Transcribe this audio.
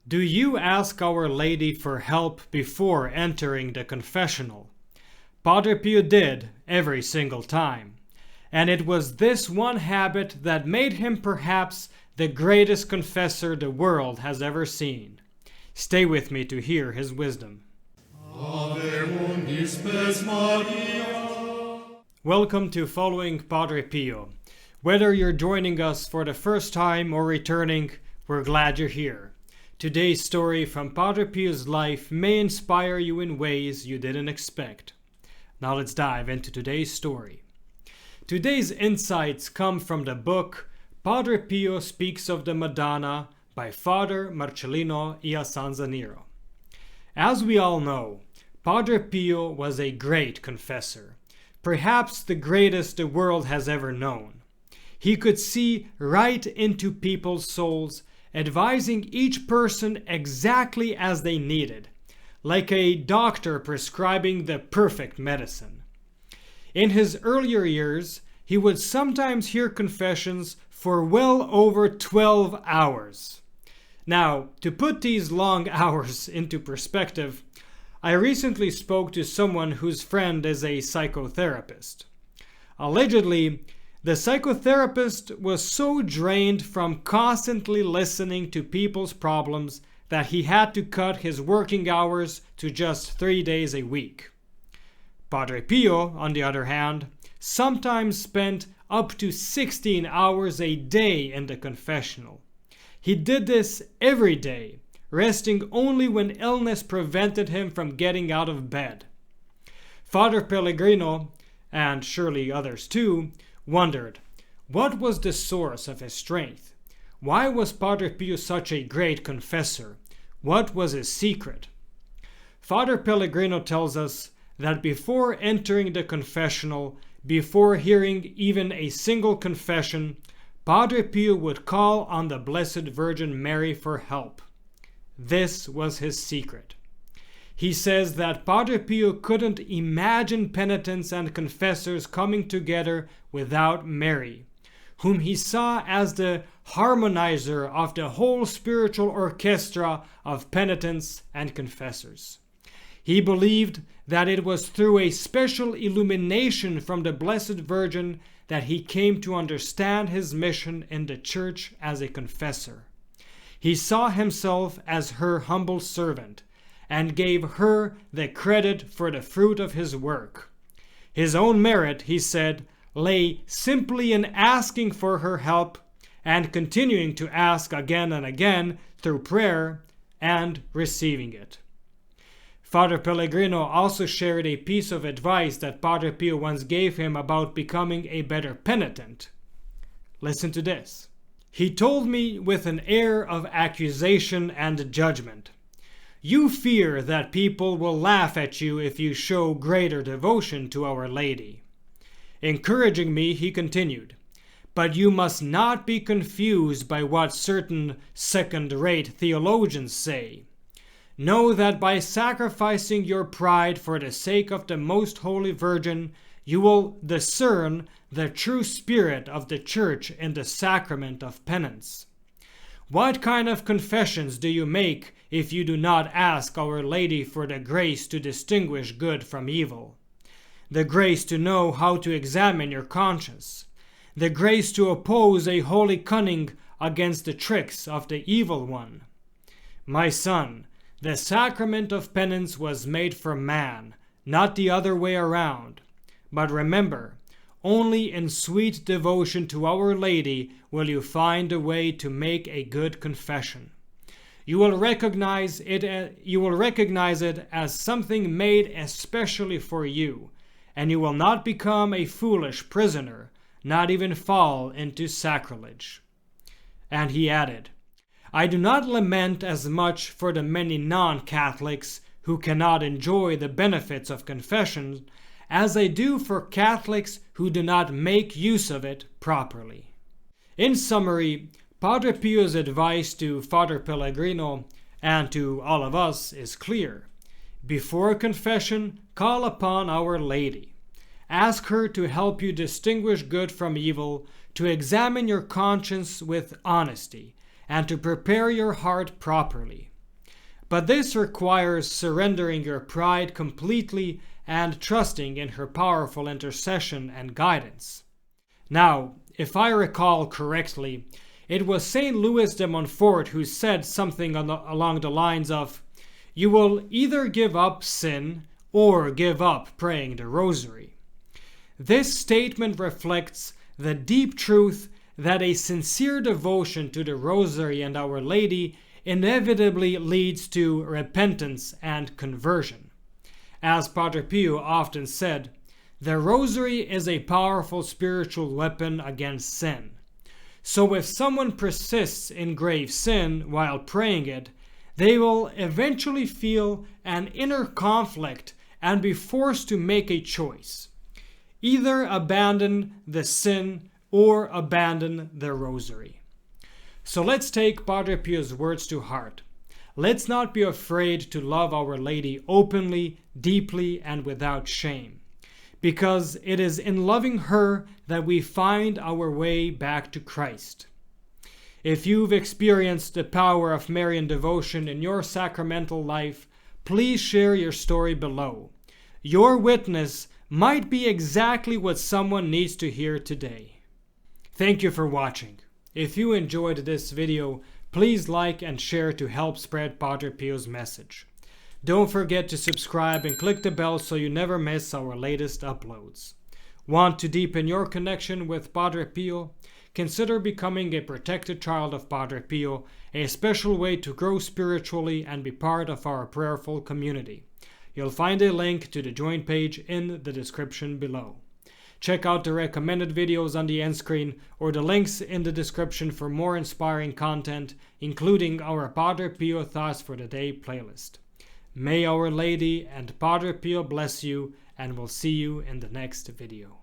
Do you ask Our Lady for help before entering the confessional? Padre Pio did every single time, and it was this one habit that made him perhaps the greatest confessor the world has ever seen. Stay with me to hear his wisdom. Ave mundi spes Maria. Welcome to Following Padre Pio. Whether you're joining us for the first time or returning, we're glad you're here. Today's story from Padre Pio's life may inspire you in ways you didn't expect. Now let's dive into today's story. Today's insights come from the book Padre Pio Speaks of the Madonna by Father Marcellino Iasanzanero. As we all know, Padre Pio was a great confessor, perhaps the greatest the world has ever known. He could see right into people's souls, advising each person exactly as they needed, like a doctor prescribing the perfect medicine. In his earlier years, he would sometimes hear confessions for well over 12 hours. Now, to put these long hours into perspective, I recently spoke to someone whose friend is a psychotherapist. Allegedly, the psychotherapist was so drained from constantly listening to people's problems that he had to cut his working hours to just 3 days a week. Padre Pio, on the other hand, sometimes spent up to 16 hours a day in the confessional. He did this every day, resting only when illness prevented him from getting out of bed. Father Pellegrino, and surely others too, wondered, what was the source of his strength? Why was Padre Pio such a great confessor? What was his secret? Father Pellegrino tells us that before entering the confessional, before hearing even a single confession, Padre Pio would call on the Blessed Virgin Mary for help. This was his secret. He says that Padre Pio couldn't imagine penitents and confessors coming together without Mary, whom he saw as the harmonizer of the whole spiritual orchestra of penitents and confessors. He believed that it was through a special illumination from the Blessed Virgin that he came to understand his mission in the Church as a confessor. He saw himself as her humble servant, and gave her the credit for the fruit of his work. His own merit, he said, lay simply in asking for her help and continuing to ask again and again through prayer and receiving it. Father Pellegrino also shared a piece of advice that Padre Pio once gave him about becoming a better penitent. Listen to this. He told me with an air of accusation and judgment, "You fear that people will laugh at you if you show greater devotion to Our Lady." Encouraging me, he continued, "But you must not be confused by what certain second-rate theologians say. Know that by sacrificing your pride for the sake of the Most Holy Virgin, you will discern the true spirit of the Church in the sacrament of penance. What kind of confessions do you make if you do not ask Our Lady for the grace to distinguish good from evil, the grace to know how to examine your conscience, the grace to oppose a holy cunning against the tricks of the evil one? My son, the sacrament of penance was made for man, not the other way around. But remember, only in sweet devotion to Our Lady will you find a way to make a good confession. You will recognize it as something made especially for you, and you will not become a foolish prisoner, not even fall into sacrilege." And he added, "I do not lament as much for the many non-Catholics who cannot enjoy the benefits of confession as I do for Catholics who do not make use of it properly." In summary, Padre Pio's advice to Father Pellegrino and to all of us is clear. Before confession, call upon Our Lady. Ask her to help you distinguish good from evil, to examine your conscience with honesty, and to prepare your heart properly. But this requires surrendering your pride completely and trusting in her powerful intercession and guidance. Now, if I recall correctly, it was St. Louis de Montfort who said something along the lines of, "You will either give up sin or give up praying the Rosary." This statement reflects the deep truth that a sincere devotion to the Rosary and Our Lady inevitably leads to repentance and conversion. As Padre Pio often said, the Rosary is a powerful spiritual weapon against sin. So if someone persists in grave sin while praying it, they will eventually feel an inner conflict and be forced to make a choice. Either abandon the sin or abandon the Rosary. So let's take Padre Pio's words to heart. Let's not be afraid to love Our Lady openly, deeply, and without shame, because it is in loving her that we find our way back to Christ. If you've experienced the power of Marian devotion in your sacramental life, please share your story below. Your witness might be exactly what someone needs to hear today. Thank you for watching. If you enjoyed this video, please like and share to help spread Padre Pio's message. Don't forget to subscribe and click the bell so you never miss our latest uploads. Want to deepen your connection with Padre Pio? Consider becoming a protected child of Padre Pio, a special way to grow spiritually and be part of our prayerful community. You'll find a link to the join page in the description below. Check out the recommended videos on the end screen or the links in the description for more inspiring content, including our Padre Pio Thoughts for the Day playlist. May Our Lady and Padre Pio bless you, and we'll see you in the next video.